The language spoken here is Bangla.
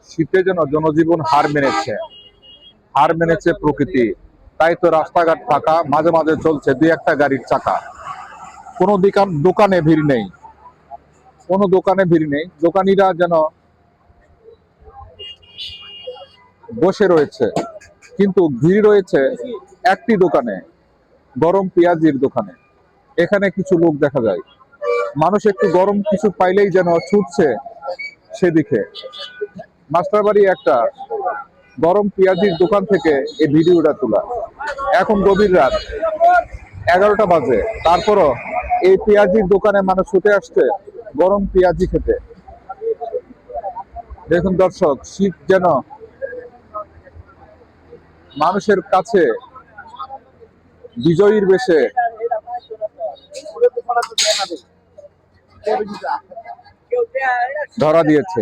শীতে যেন জনজীবন হার মেনেছে প্রকৃতি। তাই তো রাস্তাঘাট ফাঁকা, মাঝে মাঝে চলছে দুই একটা গাড়ির চাকা। কোনো দোকানে ভিড় নেই, কোনো দোকানে ভিড় নেই। দোকানিরা যেন বসে রয়েছে, কিন্তু ভিড় রয়েছে একটি দোকানে, গরম পেঁয়াজির দোকানে। এখানে কিছু লোক দেখা যায়, মানুষ একটু গরম কিছু পাইলেই যেন ছুটছে সেদিকে। মাস্টারবাড়ি একটা গরম পেঁয়াজির দোকান থেকে এই ভিডিওটা তোলা। এখন গভীর রাত, 11টা বাজে, তারপরও এই পেঁয়াজির দোকানে মানুষ ছুটে আসছে গরম পেঁয়াজি খেতে। দেখুন দর্শক, শীত যেন মানুষের কাছে বিজয়ীর বেশে ধরা দিয়েছে।